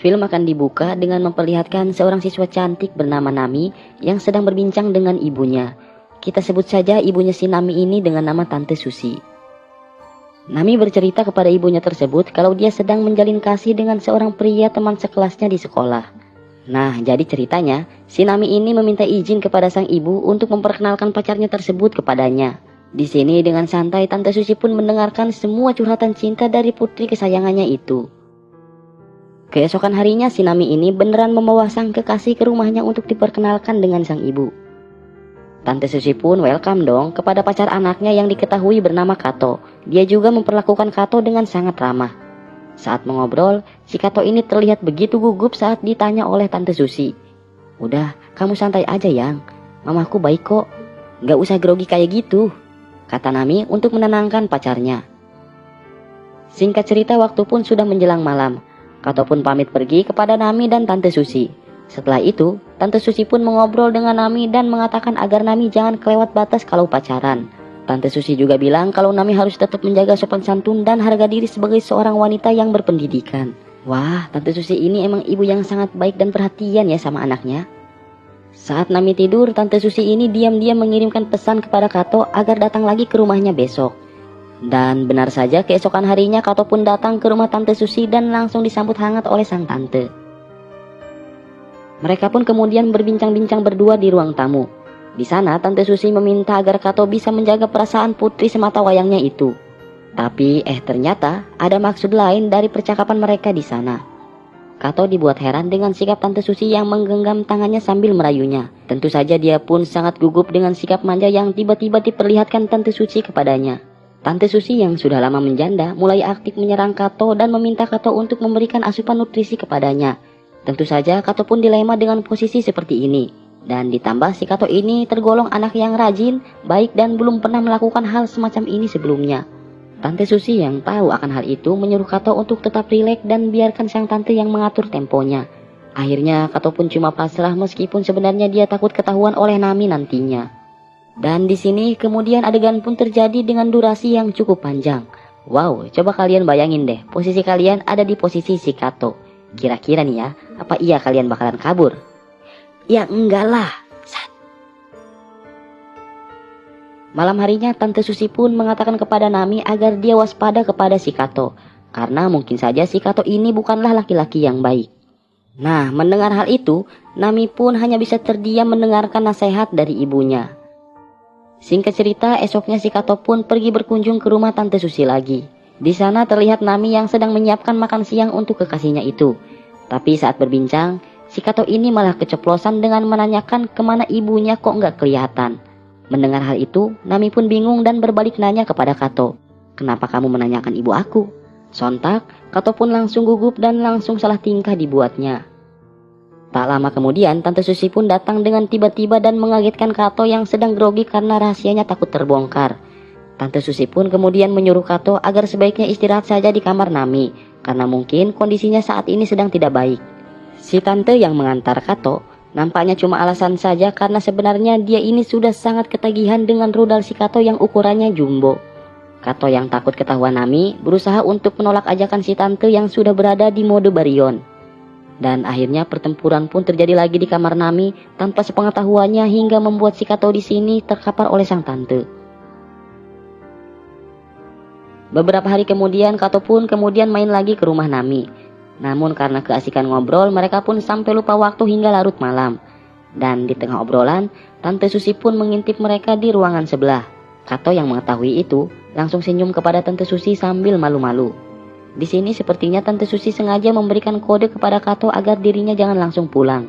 Film akan dibuka dengan memperlihatkan seorang siswa cantik bernama Nami yang sedang berbincang dengan ibunya. Kita sebut saja ibunya si Nami ini dengan nama Tante Susi. Nami bercerita kepada ibunya tersebut kalau dia sedang menjalin kasih dengan seorang pria teman sekelasnya di sekolah. Nah, jadi ceritanya, si Nami ini meminta izin kepada sang ibu untuk memperkenalkan pacarnya tersebut kepadanya. Di sini dengan santai Tante Susi pun mendengarkan semua curhatan cinta dari putri kesayangannya itu. Keesokan harinya si Nami ini beneran membawa sang kekasih ke rumahnya untuk diperkenalkan dengan sang ibu. Tante Susi pun welcome dong kepada pacar anaknya yang diketahui bernama Kato. Dia juga memperlakukan Kato dengan sangat ramah. Saat mengobrol, si Kato ini terlihat begitu gugup saat ditanya oleh Tante Susi. "Udah, kamu santai aja yang, mamaku baik kok, gak usah grogi kayak gitu," kata Nami untuk menenangkan pacarnya. Singkat cerita, waktu pun sudah menjelang malam. Kato pun pamit pergi kepada Nami dan Tante Susi. Setelah itu, Tante Susi pun mengobrol dengan Nami dan mengatakan agar Nami jangan kelewat batas kalau pacaran. Tante Susi juga bilang kalau Nami harus tetap menjaga sopan santun dan harga diri sebagai seorang wanita yang berpendidikan. Wah, Tante Susi ini emang ibu yang sangat baik dan perhatian ya sama anaknya. Saat Nami tidur, Tante Susi ini diam-diam mengirimkan pesan kepada Kato agar datang lagi ke rumahnya besok. Dan benar saja keesokan harinya Kato pun datang ke rumah Tante Susi dan langsung disambut hangat oleh sang tante. Mereka pun kemudian berbincang-bincang berdua di ruang tamu. Di sana Tante Susi meminta agar Kato bisa menjaga perasaan putri semata wayangnya itu. Tapi ternyata ada maksud lain dari percakapan mereka di sana. Kato dibuat heran dengan sikap Tante Susi yang menggenggam tangannya sambil merayunya. Tentu saja dia pun sangat gugup dengan sikap manja yang tiba-tiba diperlihatkan Tante Susi kepadanya. Tante Susi yang sudah lama menjanda mulai aktif menyerang Kato dan meminta Kato untuk memberikan asupan nutrisi kepadanya. Tentu saja Kato pun dilema dengan posisi seperti ini. Dan ditambah si Kato ini tergolong anak yang rajin, baik dan belum pernah melakukan hal semacam ini sebelumnya. Tante Susi yang tahu akan hal itu menyuruh Kato untuk tetap rileks dan biarkan sang tante yang mengatur temponya. Akhirnya Kato pun cuma pasrah meskipun sebenarnya dia takut ketahuan oleh Nami nantinya. Dan di sini kemudian adegan pun terjadi dengan durasi yang cukup panjang. Wow, coba kalian bayangin deh, posisi kalian ada di posisi si Kato. Kira-kira nih ya, apa iya kalian bakalan kabur? Ya enggak lah. Malam harinya Tante Susi pun mengatakan kepada Nami agar dia waspada kepada si Kato. Karena mungkin saja si Kato ini bukanlah laki-laki yang baik. Nah, mendengar hal itu, Nami pun hanya bisa terdiam mendengarkan nasihat dari ibunya. Singkat cerita, esoknya si Kato pun pergi berkunjung ke rumah Tante Susi lagi. Di sana terlihat Nami yang sedang menyiapkan makan siang untuk kekasihnya itu. Tapi saat berbincang, si Kato ini malah keceplosan dengan menanyakan kemana ibunya kok nggak kelihatan. Mendengar hal itu, Nami pun bingung dan berbalik nanya kepada Kato. "Kenapa kamu menanyakan ibu aku?" Sontak, Kato pun langsung gugup dan langsung salah tingkah dibuatnya. Tak lama kemudian, Tante Susi pun datang dengan tiba-tiba dan mengagetkan Kato yang sedang grogi karena rahasianya takut terbongkar. Tante Susi pun kemudian menyuruh Kato agar sebaiknya istirahat saja di kamar Nami, karena mungkin kondisinya saat ini sedang tidak baik. Si tante yang mengantar Kato nampaknya cuma alasan saja karena sebenarnya dia ini sudah sangat ketagihan dengan rudal si Kato yang ukurannya jumbo. Kato yang takut ketahuan Nami berusaha untuk menolak ajakan si tante yang sudah berada di mode Baryon. Dan akhirnya pertempuran pun terjadi lagi di kamar Nami tanpa sepengetahuannya hingga membuat si Kato di sini terkapar oleh sang tante. Beberapa hari kemudian Kato pun kemudian main lagi ke rumah Nami. Namun karena keasikan ngobrol, mereka pun sampai lupa waktu hingga larut malam. Dan di tengah obrolan, Tante Susi pun mengintip mereka di ruangan sebelah. Kato yang mengetahui itu langsung senyum kepada Tante Susi sambil malu-malu. Di sini sepertinya Tante Susi sengaja memberikan kode kepada Kato agar dirinya jangan langsung pulang.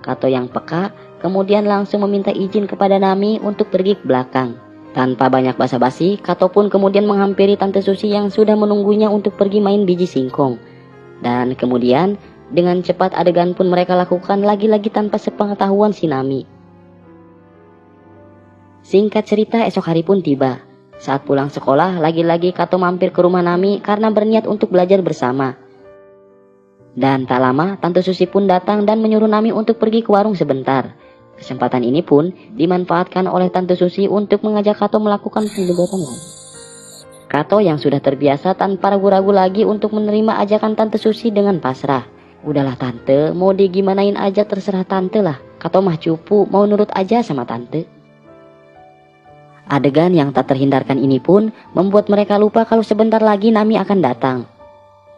Kato yang peka kemudian langsung meminta izin kepada Nami untuk pergi ke belakang. Tanpa banyak basa-basi, Kato pun kemudian menghampiri Tante Susi yang sudah menunggunya untuk pergi main biji singkong. Dan kemudian dengan cepat adegan pun mereka lakukan lagi-lagi tanpa sepengetahuan si Nami. Singkat cerita, esok hari pun tiba. Saat pulang sekolah, lagi-lagi Kato mampir ke rumah Nami karena berniat untuk belajar bersama. Dan tak lama, Tante Susi pun datang dan menyuruh Nami untuk pergi ke warung sebentar. Kesempatan ini pun dimanfaatkan oleh Tante Susi untuk mengajak Kato melakukan pendekatan lagi. Kato yang sudah terbiasa tanpa ragu-ragu lagi untuk menerima ajakan Tante Susi dengan pasrah. Udahlah tante, mau digimanain aja terserah tante lah. Kato mah cupu, mau nurut aja sama tante. Adegan yang tak terhindarkan ini pun membuat mereka lupa kalau sebentar lagi Nami akan datang.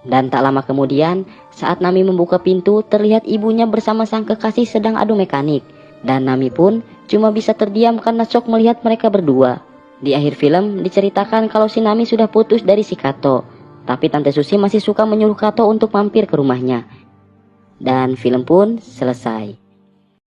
Dan tak lama kemudian, saat Nami membuka pintu, terlihat ibunya bersama sang kekasih sedang adu mekanik. Dan Nami pun cuma bisa terdiam karena shock melihat mereka berdua. Di akhir film diceritakan kalau si Nami sudah putus dari si Kato. Tapi Tante Susi masih suka menyuruh Kato untuk mampir ke rumahnya. Dan film pun selesai.